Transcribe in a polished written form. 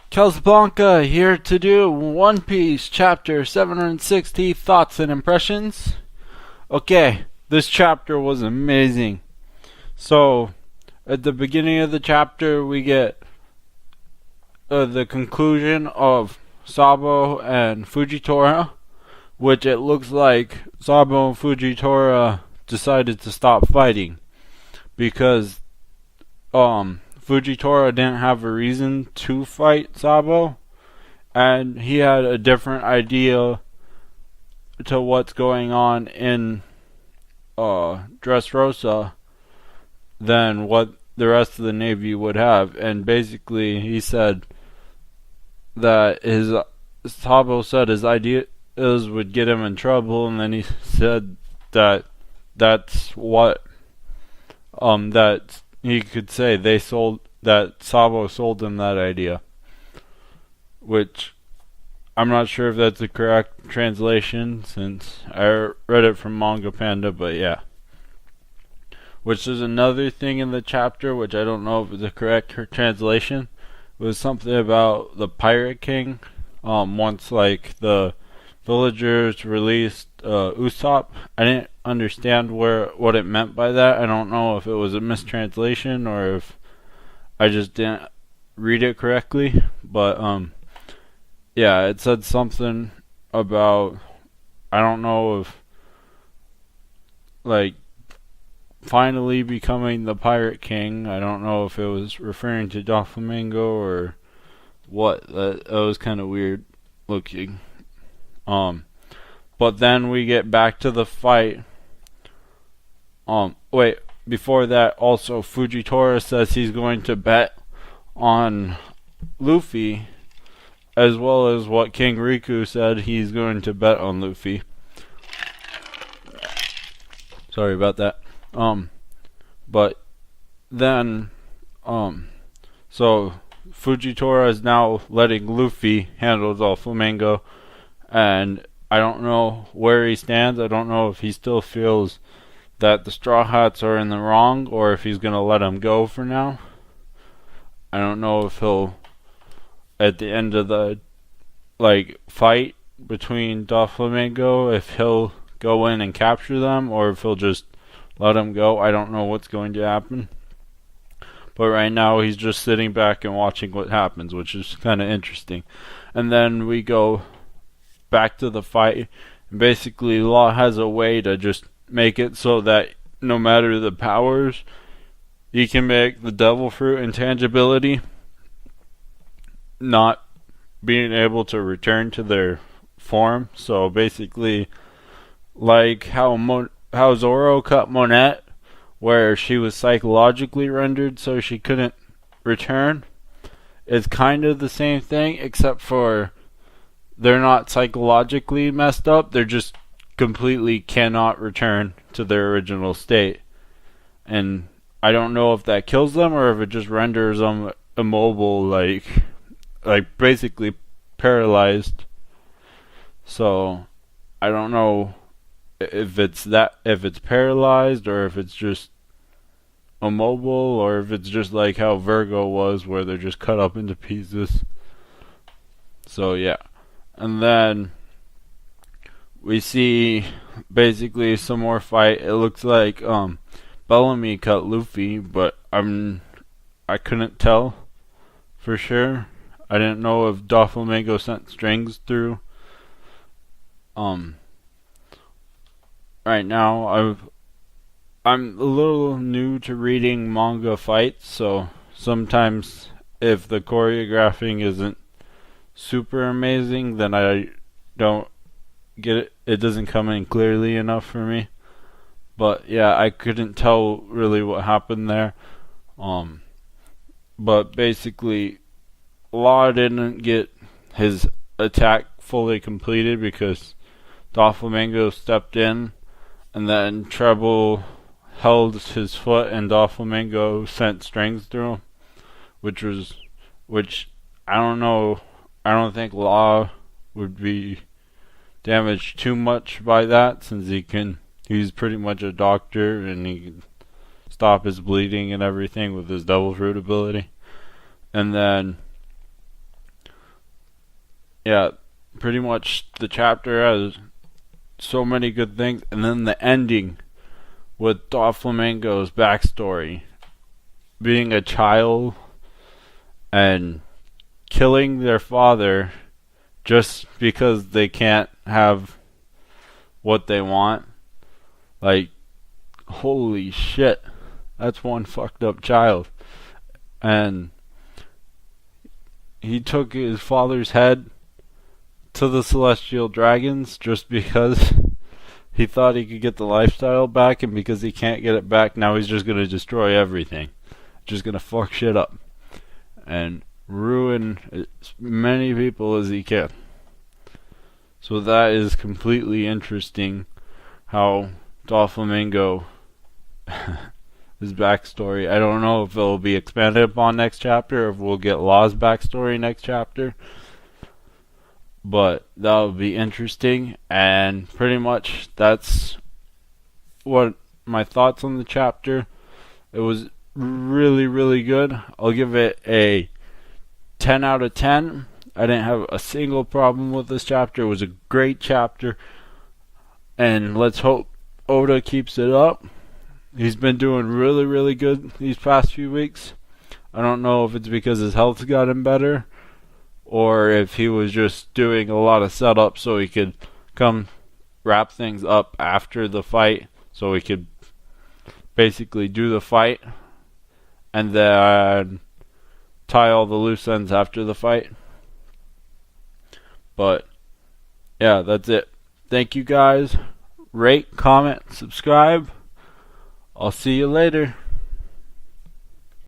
Casablanca here to do One Piece chapter 760 thoughts and impressions. Okay, this chapter was amazing. So, at the beginning of the chapter, we get the conclusion of Sabo and Fujitora, which it looks like Sabo and Fujitora decided to stop fighting because Fujitora didn't have a reason to fight Sabo, and he had a different idea to what's going on in Dressrosa than what the rest of the Navy would have. And basically, he said that Sabo said his ideas would get him in trouble, and then he said that that's what that he could say that Sabo sold him that idea, which I'm not sure if that's the correct translation since I read it from Manga Panda, but yeah. Which is another thing in the chapter, which I don't know if it's the correct translation. It was something about the Pirate King. Once like the villagers released Usopp, I didn't understand what it meant by that. I don't know if it was a mistranslation or if I just didn't read it correctly, but yeah, it said something about, I don't know if like finally becoming the Pirate King. I don't know if it was referring to Doflamingo or what. That was kind of weird looking. But then we get back to the fight. Wait, before that, also Fujitora says he's going to bet on Luffy, as well as what King Riku said he's going to bet on Luffy. Sorry about that. But then, so Fujitora is now letting Luffy handle Doflamingo, and I don't know where he stands. I don't know if he still feels that the Straw Hats are in the wrong, or if he's gonna let him go for now. I don't know if he'll, at the end of the fight between Doflamingo, if he'll go in and capture them, or if he'll just let him go. I don't know what's going to happen. But right now he's just sitting back and watching what happens, which is kind of interesting. And then we go back to the fight. And basically, Law has a way to just make it so that no matter the powers, he can make the Devil Fruit intangibility not being able to return to their form. So basically, like how Zoro cut Monette, where she was psychologically rendered so she couldn't return, it's kind of the same thing, except for they're not psychologically messed up. They're just completely cannot return to their original state. And I don't know if that kills them or if it just renders them immobile, like basically paralyzed. So I don't know if it's paralyzed or if it's just immobile, or if it's just like how Virgo was, where they're just cut up into pieces. So yeah. And then we see basically some more fight. It looks like Bellamy cut Luffy, but I couldn't tell for sure. I didn't know if Doflamingo sent strings through. Right now I'm a little new to reading manga fights, so sometimes if the choreographing isn't super amazing, then I don't get it. It doesn't come in clearly enough for me. But yeah, I couldn't tell really what happened there. But basically, Law didn't get his attack fully completed because Doflamingo stepped in, and then Treble held his foot and Doflamingo sent strings through him, which I don't know. I don't think Law would be damaged too much by that, since he's pretty much a doctor and he can stop his bleeding and everything with his Devil Fruit ability. And then yeah, pretty much the chapter has so many good things, and then the ending with Doflamingo's backstory, being a child and killing their father just because they can't have what they want. Like, holy shit, that's one fucked up child. And he took his father's head to the celestial dragons just because he thought he could get the lifestyle back, and because he can't get it back, now he's just gonna destroy everything. Just gonna fuck shit up and ruin as many people as he can. So that is completely interesting how Doflamingo his backstory. I don't know if it'll be expanded upon next chapter or if we'll get Law's backstory next chapter. But that would be interesting, and pretty much that's what my thoughts on the chapter. It was really, really good. I'll give it a 10 out of 10. I didn't have a single problem with this chapter. It was a great chapter, and let's hope Oda keeps it up. He's been doing really, really good these past few weeks. I don't know if it's because his health's gotten better, or if he was just doing a lot of setup so he could come wrap things up after the fight, so he could basically do the fight and then tie all the loose ends after the fight. But yeah, that's it. Thank you guys. Rate, comment, subscribe. I'll see you later.